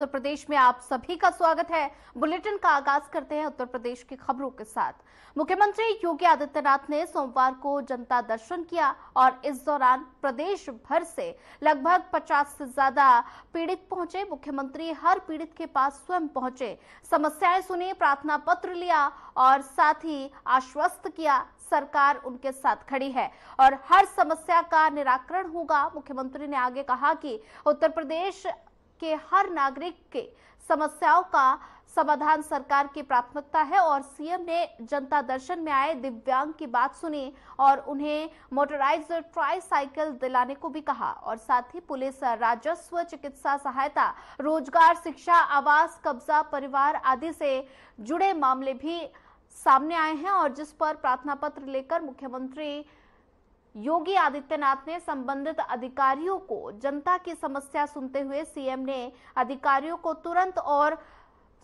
उत्तर प्रदेश में आप सभी का स्वागत है। बुलेटिन का आगाज करते हैं उत्तर प्रदेश की खबरों के साथ। मुख्यमंत्री योगी आदित्यनाथ ने सोमवार को जनता दर्शन किया और इस दौरान प्रदेश भर से लगभग 50 से ज्यादा पीड़ित पहुंचे। मुख्यमंत्री हर पीड़ित के पास स्वयं पहुंचे, समस्याएं सुनी, प्रार्थना पत्र लिया और साथ ही आश्वस्त किया सरकार उनके साथ खड़ी है और हर समस्या का निराकरण होगा। मुख्यमंत्री ने आगे कहा कि उत्तर प्रदेश के हर नागरिक के समस्याओं का समाधान सरकार की प्राथमिकता है और सीएम ने जनता दर्शन में आए दिव्यांग की बात सुनी और उन्हें मोटराइज्ड ट्राईसाइकिल दिलाने को भी कहा और साथ ही पुलिस, राजस्व, चिकित्सा सहायता, रोजगार, शिक्षा, आवास, कब्जा, परिवार आदि से जुड़े मामले भी सामने आए हैं और जिस पर प्रार्थना पत्र लेकर मुख्यमंत्री योगी आदित्यनाथ ने संबंधित अधिकारियों को जनता की समस्या सुनते हुए सीएम ने अधिकारियों को तुरंत और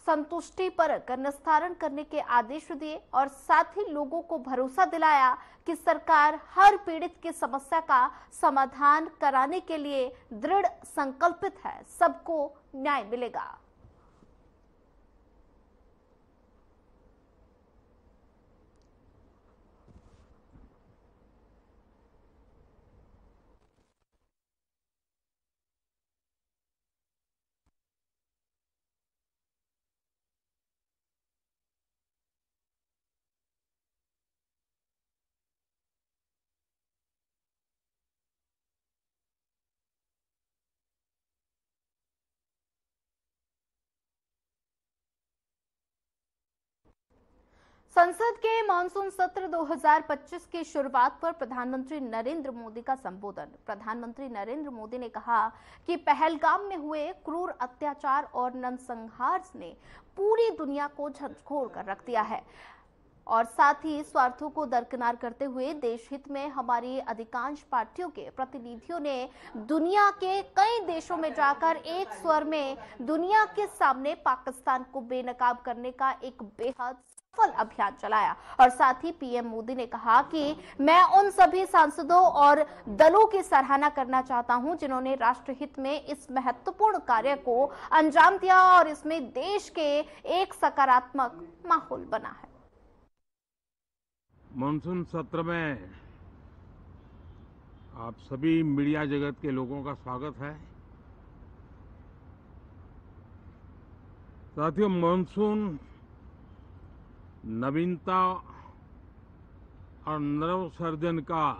संतुष्टिपरक निस्तारण करने के आदेश दिए और साथ ही लोगों को भरोसा दिलाया कि सरकार हर पीड़ित की समस्या का समाधान कराने के लिए दृढ़ संकल्पित है। सबको न्याय मिलेगा। संसद के मानसून सत्र 2025 की शुरुआत पर प्रधानमंत्री नरेंद्र मोदी का संबोधन। प्रधानमंत्री नरेंद्र मोदी ने कहा कि पहलगाम में हुए क्रूर अत्याचार और नरसंहार ने पूरी दुनिया को झंझोर कर रख दिया है और साथ ही स्वार्थों को दरकिनार करते हुए देश हित में हमारी अधिकांश पार्टियों के प्रतिनिधियों ने दुनिया के कई देशों में जाकर एक स्वर में दुनिया के सामने पाकिस्तान को बेनकाब करने का एक बेहद सफल अभियान चलाया और साथ ही पीएम मोदी ने कहा कि मैं उन सभी सांसदों और दलों की सराहना करना चाहता हूं जिन्होंने राष्ट्रहित में इस महत्वपूर्ण कार्य को अंजाम दिया और इसमें देश के एक सकारात्मक माहौल बना है। मानसून सत्र में आप सभी मीडिया जगत के लोगों का स्वागत है। साथियों, मानसून नवीनता और नवसर्जन का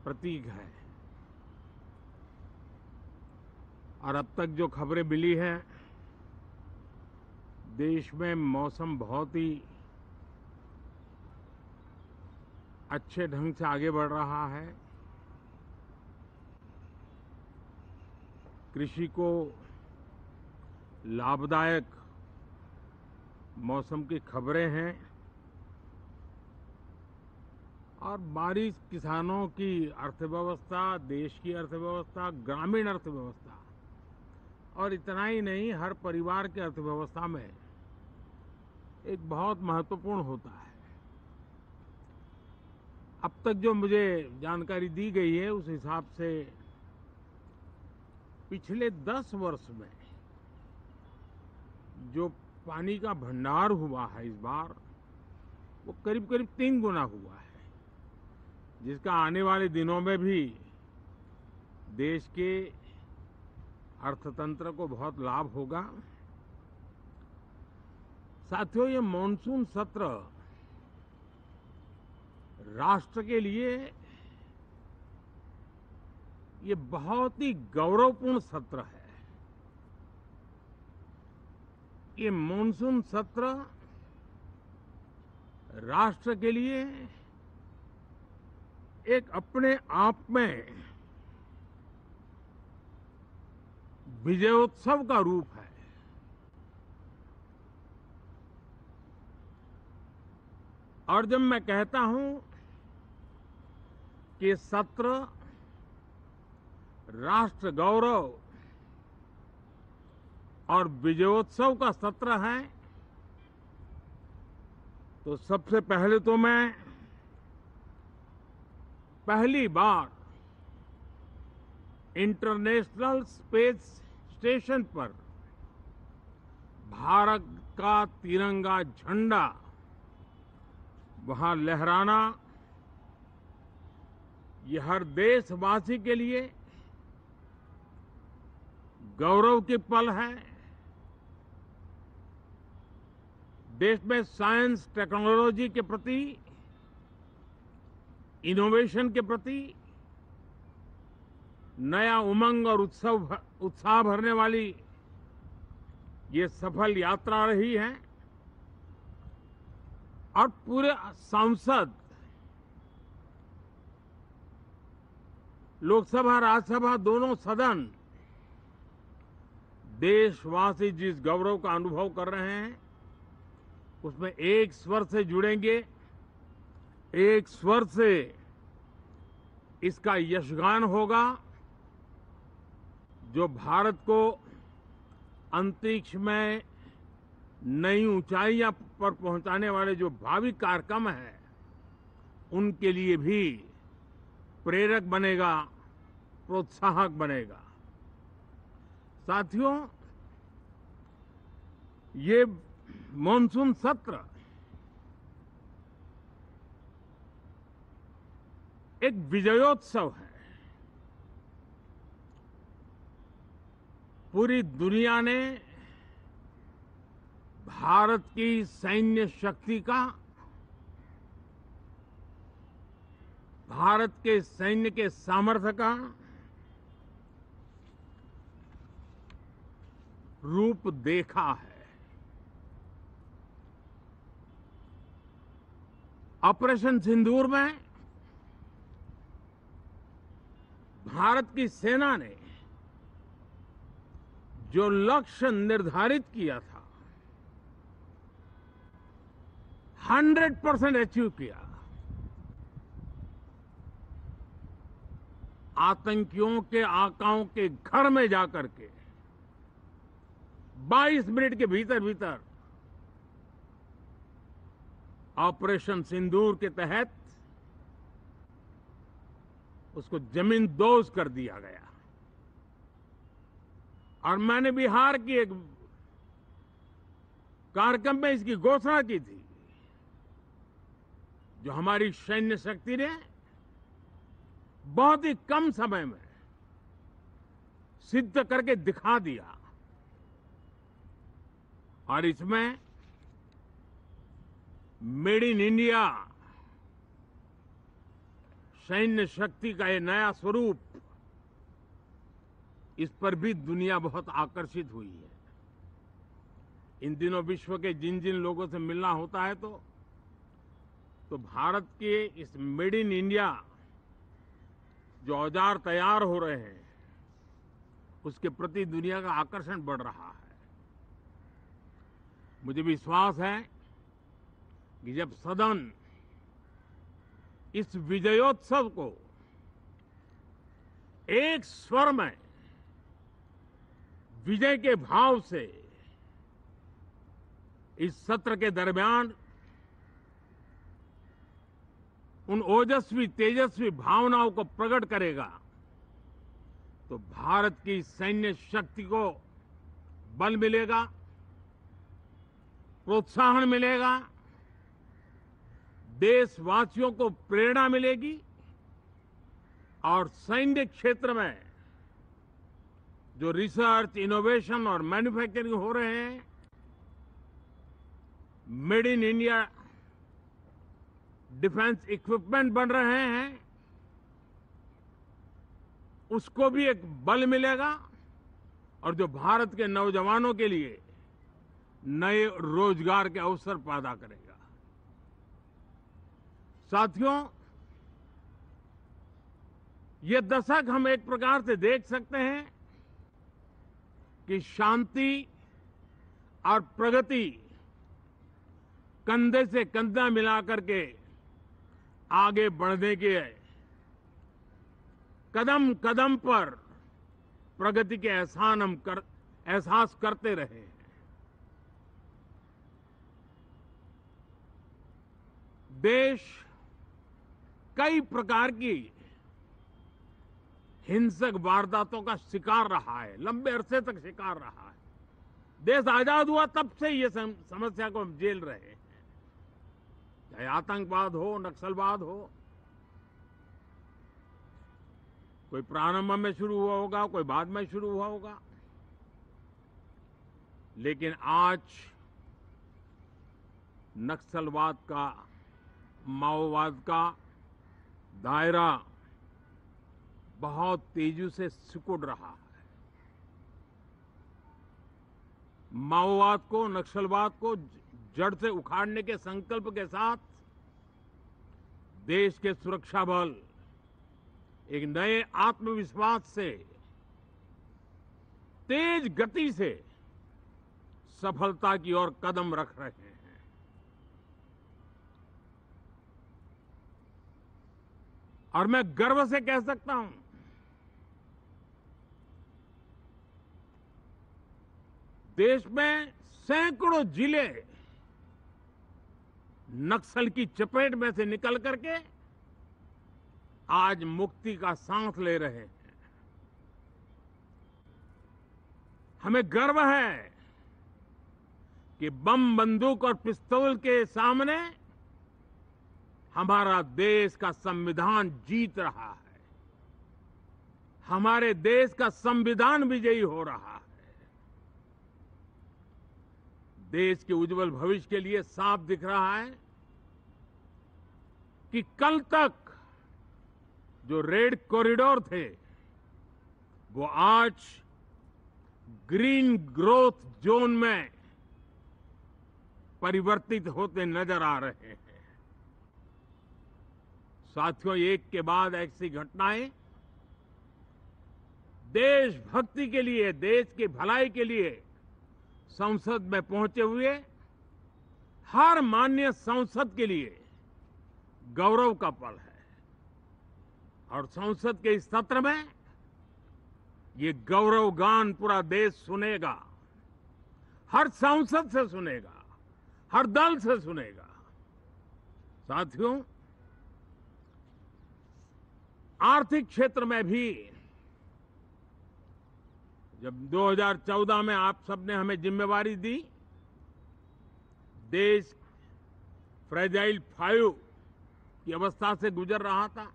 प्रतीक है और अब तक जो खबरें मिली हैं, देश में मौसम बहुत ही अच्छे ढंग से आगे बढ़ रहा है। कृषि को लाभदायक मौसम की खबरें हैं और बारिश किसानों की अर्थव्यवस्था, देश की अर्थव्यवस्था, ग्रामीण अर्थव्यवस्था और इतना ही नहीं, हर परिवार की अर्थव्यवस्था में एक बहुत महत्वपूर्ण होता है। अब तक जो मुझे जानकारी दी गई है उस हिसाब से पिछले 10 वर्ष में जो पानी का भंडार हुआ है इस बार, वो करीब करीब 3 गुना हुआ है, जिसका आने वाले दिनों में भी देश के अर्थतंत्र को बहुत लाभ होगा। साथियों, ये मानसून सत्र राष्ट्र के लिए ये बहुत ही गौरवपूर्ण सत्र है। ये मानसून सत्र राष्ट्र के लिए एक अपने आप में विजयोत्सव का रूप है। और जब मैं कहता हूं कि सत्र राष्ट्र गौरव और विजयोत्सव का सत्र है, तो सबसे पहले तो मैं पहली बार इंटरनेशनल स्पेस स्टेशन पर भारत का तिरंगा झंडा वहां लहराना, ये हर देशवासी के लिए गौरव की पल है। देश में साइंस टेक्नोलॉजी के प्रति, इनोवेशन के प्रति नया उमंग और उत्साह भरने वाली ये सफल यात्रा रही है। और पूरे संसद, लोकसभा राज्यसभा दोनों सदन देशवासी जिस गौरव का अनुभव कर रहे हैं उसमें एक स्वर से जुड़ेंगे, एक स्वर से इसका यशगान होगा। जो भारत को अंतरिक्ष में नई ऊंचाइयां पर पहुंचाने वाले जो भावी कार्यक्रम हैं, उनके लिए भी प्रेरक बनेगा, प्रोत्साहक बनेगा। साथियों, ये मॉनसून सत्र एक विजयोत्सव है। पूरी दुनिया ने भारत की सैन्य शक्ति का, भारत के सैन्य के सामर्थ्य का रूप देखा है। ऑपरेशन सिंदूर में भारत की सेना ने जो लक्ष्य निर्धारित किया था 100% अचीव किया। आतंकियों के आकाओं के घर में जाकर के 22 मिनट के भीतर भीतर ऑपरेशन सिंदूर के तहत उसको जमींदोज कर दिया गया। और मैंने बिहार की एक कार्यक्रम में इसकी घोषणा की थी, जो हमारी सैन्य शक्ति ने बहुत ही कम समय में सिद्ध करके दिखा दिया। और इसमें मेड इन इंडिया सैन्य शक्ति का ये नया स्वरूप, इस पर भी दुनिया बहुत आकर्षित हुई है। इन दिनों विश्व के जिन जिन लोगों से मिलना होता है तो भारत के इस मेड इन इंडिया जो औजार तैयार हो रहे हैं, उसके प्रति दुनिया का आकर्षण बढ़ रहा है। मुझे विश्वास है कि जब सदन इस विजयोत्सव को एक स्वर में विजय के भाव से इस सत्र के दरमियान उन ओजस्वी तेजस्वी भावनाओं को प्रकट करेगा, तो भारत की सैन्य शक्ति को बल मिलेगा, प्रोत्साहन मिलेगा, देशवासियों को प्रेरणा मिलेगी और सैन्य क्षेत्र में जो रिसर्च, इनोवेशन और मैन्युफैक्चरिंग हो रहे हैं, made in India defence equipment बन रहे हैं, उसको भी एक बल मिलेगा और जो भारत के नौजवानों के लिए नए रोजगार के अवसर पैदा करेगा। साथियों, ये दशक हम एक प्रकार से देख सकते हैं कि शांति और प्रगति कंधे से कंधा मिलाकर के आगे बढ़ने के कदम कदम पर प्रगति के एहसास करते रहे हैं। देश कई प्रकार की हिंसक वारदातों का शिकार रहा है, लंबे अरसे तक शिकार रहा है। देश आजाद हुआ तब से ये समस्या को हम झेल रहे हैं, चाहे आतंकवाद हो, नक्सलवाद हो। कोई प्रारंभ में शुरू हुआ होगा, कोई बाद में शुरू हुआ होगा, लेकिन आज नक्सलवाद का, माओवाद का दायरा बहुत तेजी से सिकुड़ रहा है। माओवाद को, नक्सलवाद को जड़ से उखाड़ने के संकल्प के साथ देश के सुरक्षा बल एक नए आत्मविश्वास से, तेज गति से सफलता की ओर कदम रख रहे हैं। और मैं गर्व से कह सकता हूं, देश में सैकड़ों जिले नक्सल की चपेट में से निकल करके आज मुक्ति का सांस ले रहे हैं। हमें गर्व है कि बम, बंदूक और पिस्तौल के सामने हमारा देश का संविधान जीत रहा है। हमारे देश का संविधान विजयी हो रहा है। देश के उज्जवल भविष्य के लिए साफ दिख रहा है कि कल तक जो रेड कॉरिडोर थे, वो आज ग्रीन ग्रोथ जोन में परिवर्तित होते नजर आ रहे हैं। साथियों, एक के बाद ऐसी घटनाएं देशभक्ति के लिए, देश की भलाई के लिए संसद में पहुंचे हुए हर माननीय सांसद के लिए गौरव का पल है। और संसद के इस सत्र में ये गौरव गान पूरा देश सुनेगा, हर सांसद से सुनेगा, हर दल से सुनेगा। साथियों, आर्थिक क्षेत्र में भी जब 2014 में आप सबने हमें जिम्मेवारी दी, देश फ्रेजाइल 5 की अवस्था से गुजर रहा था।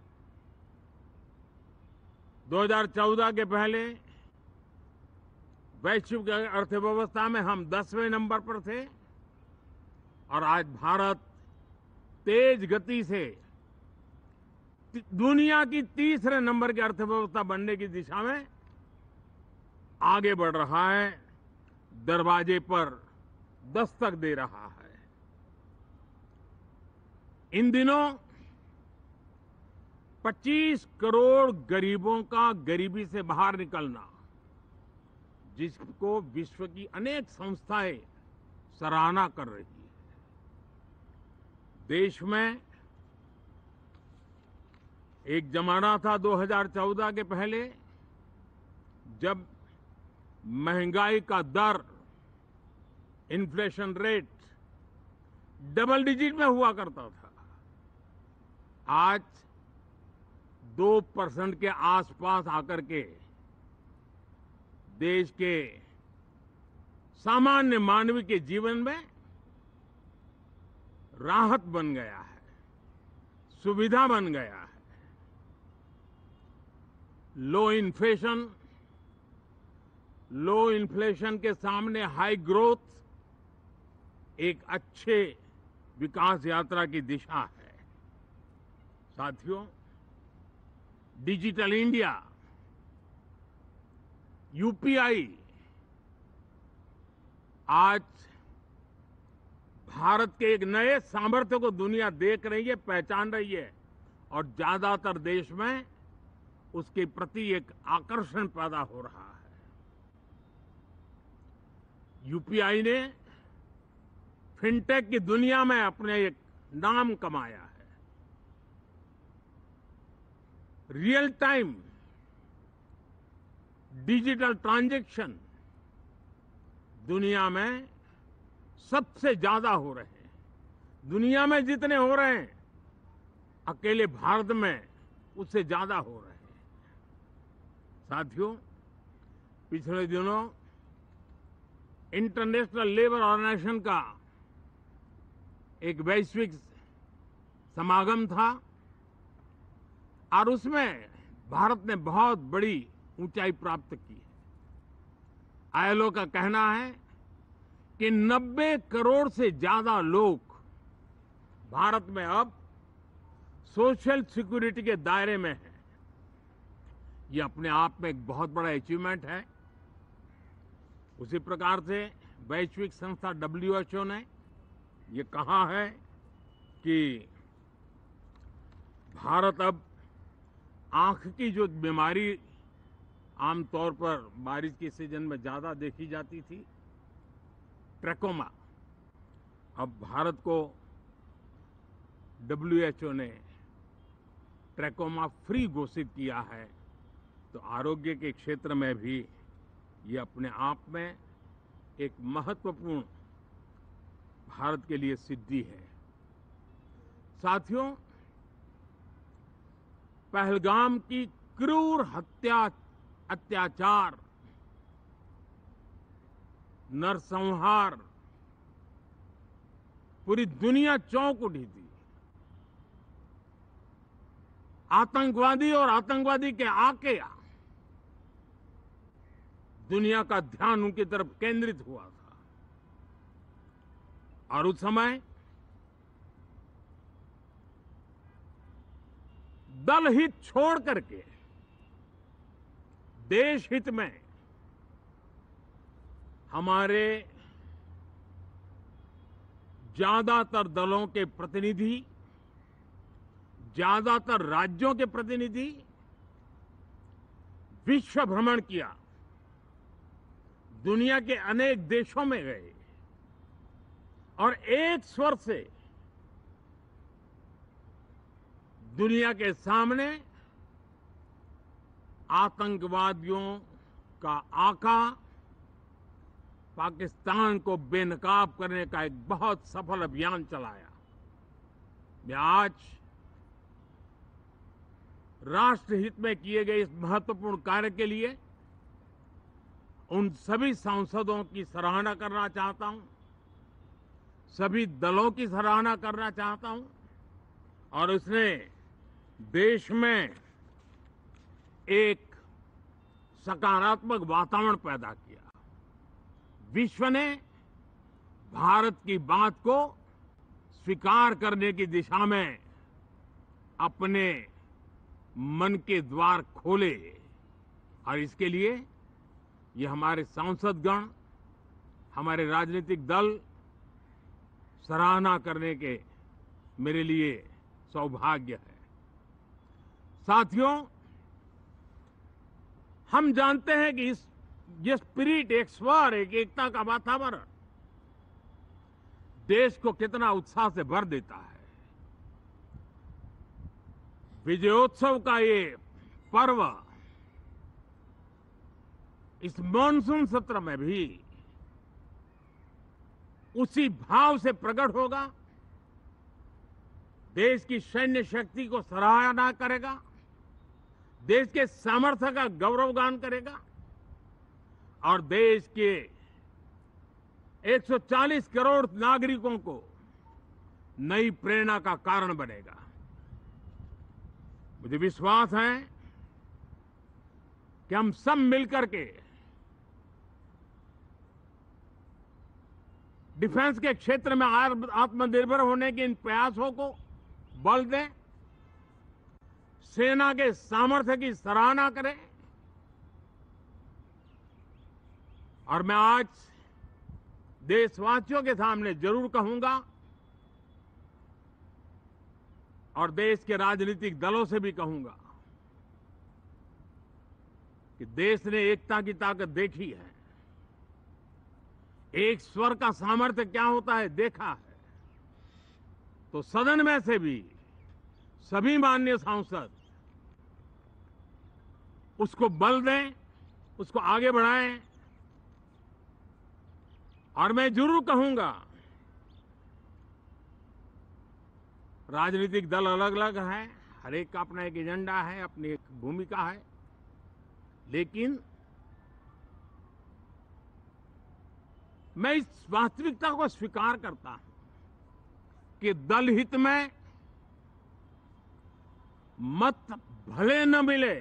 2014 के पहले वैश्विक अर्थव्यवस्था में हम 10वें नंबर पर थे और आज भारत तेज गति से दुनिया की तीसरे नंबर की अर्थव्यवस्था बनने की दिशा में आगे बढ़ रहा है, दरवाजे पर दस्तक दे रहा है। इन दिनों 25 करोड़ गरीबों का गरीबी से बाहर निकलना, जिसको विश्व की अनेक संस्थाएं सराहना कर रही है। देश में एक जमाना था 2014 के पहले, जब महंगाई का दर, इन्फ्लेशन रेट डबल डिजिट में हुआ करता था। आज 2% के आसपास आकर के देश के सामान्य मानव के जीवन में राहत बन गया है, सुविधा बन गया है। लो इन्फ्लेशन के सामने हाई ग्रोथ एक अच्छे विकास यात्रा की दिशा है। साथियों, डिजिटल इंडिया, यूपीआई आज भारत के एक नए सामर्थ्य को दुनिया देख रही है, पहचान रही है और ज्यादातर देश में उसके प्रति एक आकर्षण पैदा हो रहा है। यूपीआई ने फिनटेक की दुनिया में अपने एक नाम कमाया है। रियल टाइम डिजिटल ट्रांजैक्शन दुनिया में सबसे ज्यादा हो रहे हैं। दुनिया में जितने हो रहे हैं, अकेले भारत में उससे ज्यादा हो रहे हैं। साथियों, पिछले दिनों इंटरनेशनल लेबर ऑर्गेनाइजेशन का एक वैश्विक समागम था और उसमें भारत ने बहुत बड़ी ऊंचाई प्राप्त की है। आईएलओ का कहना है कि 90 करोड़ से ज्यादा लोग भारत में अब सोशल सिक्योरिटी के दायरे में हैं। ये अपने आप में एक बहुत बड़ा अचीवमेंट है। उसी प्रकार से वैश्विक संस्था WHO ने ये कहा है कि भारत अब आंख की जो बीमारी आमतौर पर बारिश के सीजन में ज्यादा देखी जाती थी, ट्रैकोमा, अब भारत को WHO ने ट्रैकोमा फ्री घोषित किया है। तो आरोग्य के क्षेत्र में भी ये अपने आप में एक महत्वपूर्ण भारत के लिए सिद्धि है। साथियों, पहलगाम की क्रूर अत्याचार, नरसंहार पूरी दुनिया चौंक उठी थी। आतंकवादी और आतंकवादी के आके दुनिया का ध्यान उनकी तरफ केंद्रित हुआ था और उस समय दल हित छोड़ करके देश हित में हमारे ज्यादातर दलों के प्रतिनिधि, ज्यादातर राज्यों के प्रतिनिधि विश्व भ्रमण किया, दुनिया के अनेक देशों में गए और एक स्वर से दुनिया के सामने आतंकवादियों का आका पाकिस्तान को बेनकाब करने का एक बहुत सफल अभियान चलाया। मैं आज राष्ट्रहित में किए गए इस महत्वपूर्ण कार्य के लिए उन सभी सांसदों की सराहना करना चाहता हूं, सभी दलों की सराहना करना चाहता हूं और उसने देश में एक सकारात्मक वातावरण पैदा किया। विश्व ने भारत की बात को स्वीकार करने की दिशा में अपने मन के द्वार खोले और इसके लिए ये हमारे सांसदगण, हमारे राजनीतिक दल सराहना करने के मेरे लिए सौभाग्य है। साथियों, हम जानते हैं कि ये स्पिरिट, एक स्वर, एक एकता का वातावरण देश को कितना उत्साह से भर देता है। विजयोत्सव का ये पर्व इस मॉनसून सत्र में भी उसी भाव से प्रकट होगा। देश की सैन्य शक्ति को सराहना करेगा, देश के सामर्थ्य का गौरवगान करेगा और देश के 140 करोड़ नागरिकों को नई प्रेरणा का कारण बनेगा। मुझे विश्वास है कि हम सब मिलकर के डिफेंस के क्षेत्र में आत्मनिर्भर होने के इन प्रयासों को बल दें, सेना के सामर्थ्य की सराहना करें और मैं आज देशवासियों के सामने जरूर कहूंगा और देश के राजनीतिक दलों से भी कहूंगा कि देश ने एकता की ताकत देखी है, एक स्वर का सामर्थ्य क्या होता है देखा है। तो सदन में से भी सभी माननीय सांसद उसको बल दें, उसको आगे बढ़ाएं और मैं जरूर कहूंगा, राजनीतिक दल अलग अलग हैं, हर एक का अपना एक एजेंडा है, अपनी एक भूमिका है, लेकिन मैं इस वास्तविकता को स्वीकार करता हूं कि दल हित में मत भले न मिले,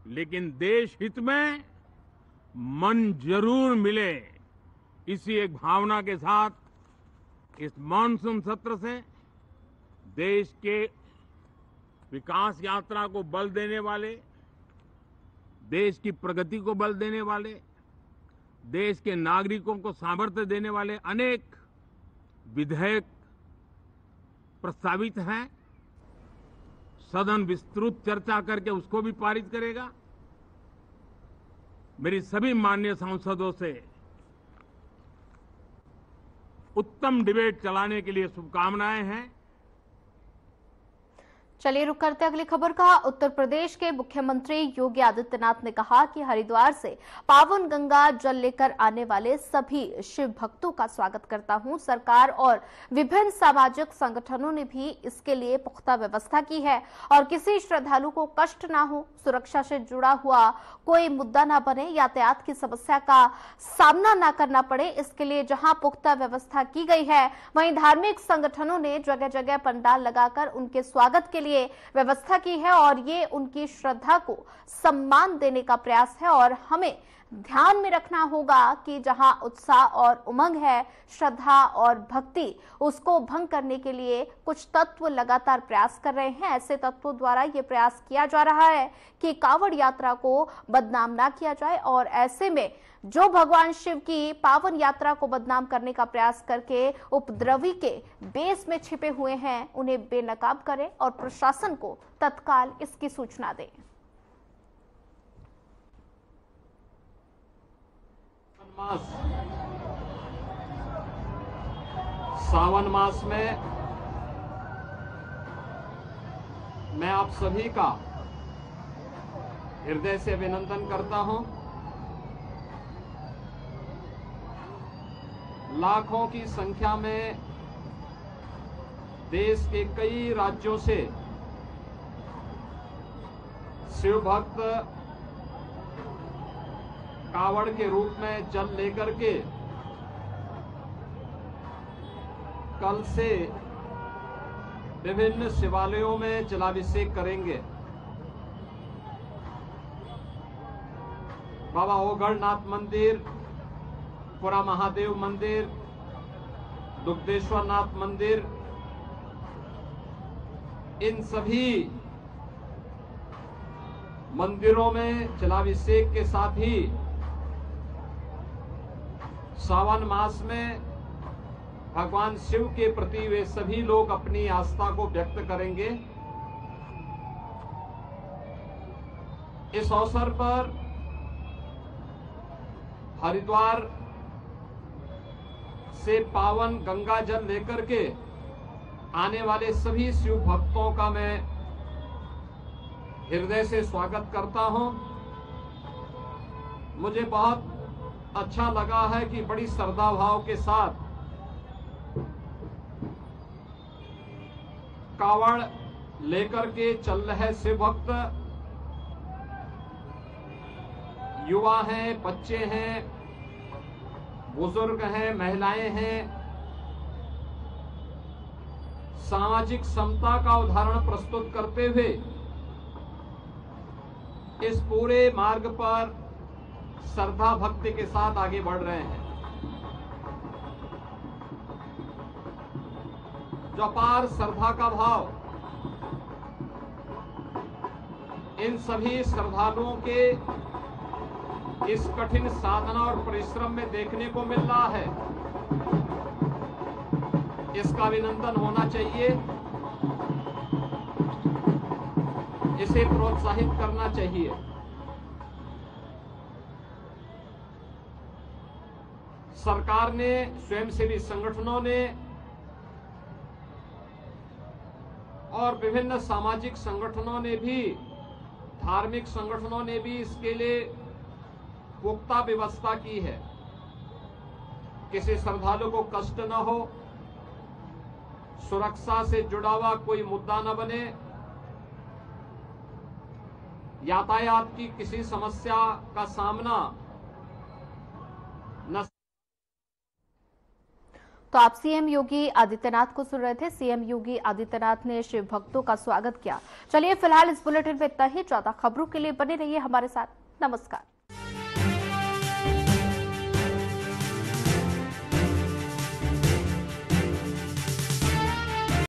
लेकिन देश हित में मन जरूर मिले। इसी एक भावना के साथ इस मानसून सत्र से देश के विकास यात्रा को बल देने वाले, देश की प्रगति को बल देने वाले, देश के नागरिकों को सामर्थ्य देने वाले अनेक विधेयक प्रस्तावित हैं। सदन विस्तृत चर्चा करके उसको भी पारित करेगा। मेरी सभी माननीय सांसदों से उत्तम डिबेट चलाने के लिए शुभकामनाएं हैं। चलिए रुक करते अगली खबर का। उत्तर प्रदेश के मुख्यमंत्री योगी आदित्यनाथ ने कहा कि हरिद्वार से पावन गंगा जल लेकर आने वाले सभी शिव भक्तों का स्वागत करता हूं। सरकार और विभिन्न सामाजिक संगठनों ने भी इसके लिए पुख्ता व्यवस्था की है और किसी श्रद्धालु को कष्ट ना हो, सुरक्षा से जुड़ा हुआ कोई मुद्दा ना बने, यातायात की समस्या का सामना ना करना पड़े, इसके लिए जहां पुख्ता व्यवस्था की गई है, वहीं धार्मिक संगठनों ने जगह जगह पंडाल लगाकर उनके स्वागत के लिए व्यवस्था की है और ये उनकी श्रद्धा को सम्मान देने का प्रयास है। और हमें ध्यान में रखना होगा कि जहां उत्साह और उमंग है, श्रद्धा और भक्ति, उसको भंग करने के लिए कुछ तत्व लगातार प्रयास कर रहे हैं। ऐसे तत्वों द्वारा ये प्रयास किया जा रहा है कि कांवड़ यात्रा को बदनाम ना किया जाए और ऐसे में जो भगवान शिव की पावन यात्रा को बदनाम करने का प्रयास करके उपद्रवी के बेस में छिपे हुए हैं, उन्हें बेनकाब करें और प्रशासन को तत्काल इसकी सूचना दें। सावन मास में मैं आप सभी का हृदय से अभिनंदन करता हूं। लाखों की संख्या में देश के कई राज्यों से शिव भक्त कावड़ के रूप में जल लेकर के कल से विभिन्न शिवालयों में जलाभिषेक करेंगे। बाबा ओगढ़नाथ मंदिर, पुरा महादेव मंदिर, दुग्धेश्वर नाथ मंदिर, इन सभी मंदिरों में जलाभिषेक के साथ ही सावन मास में भगवान शिव के प्रति वे सभी लोग अपनी आस्था को व्यक्त करेंगे। इस अवसर पर हरिद्वार से पावन गंगा जल लेकर के आने वाले सभी शिव भक्तों का मैं हृदय से स्वागत करता हूं। मुझे बहुत अच्छा लगा है कि बड़ी श्रद्धा भाव के साथ कावड़ लेकर के चल रहे शिव भक्त, युवा हैं, बच्चे हैं, बुजुर्ग हैं, महिलाएं हैं, सामाजिक समता का उदाहरण प्रस्तुत करते हुए इस पूरे मार्ग पर श्रद्धा भक्ति के साथ आगे बढ़ रहे हैं। जो अपार श्रद्धा का भाव इन सभी श्रद्धालुओं के इस कठिन साधना और परिश्रम में देखने को मिल रहा है, इसका अभिनंदन होना चाहिए, इसे प्रोत्साहित करना चाहिए। सरकार ने, स्वयंसेवी संगठनों ने और विभिन्न सामाजिक संगठनों ने भी, धार्मिक संगठनों ने भी इसके लिए पुख्ता व्यवस्था की है। किसी श्रद्धालु को कष्ट न हो, सुरक्षा से जुड़ा हुआ कोई मुद्दा न बने, यातायात की किसी समस्या का सामना न। तो आप सीएम योगी आदित्यनाथ को सुन रहे थे। सीएम योगी आदित्यनाथ ने शिव भक्तों का स्वागत किया। चलिए फिलहाल इस बुलेटिन में इतना ही। ज्यादा खबरों के लिए बने रहिए हमारे साथ। नमस्कार।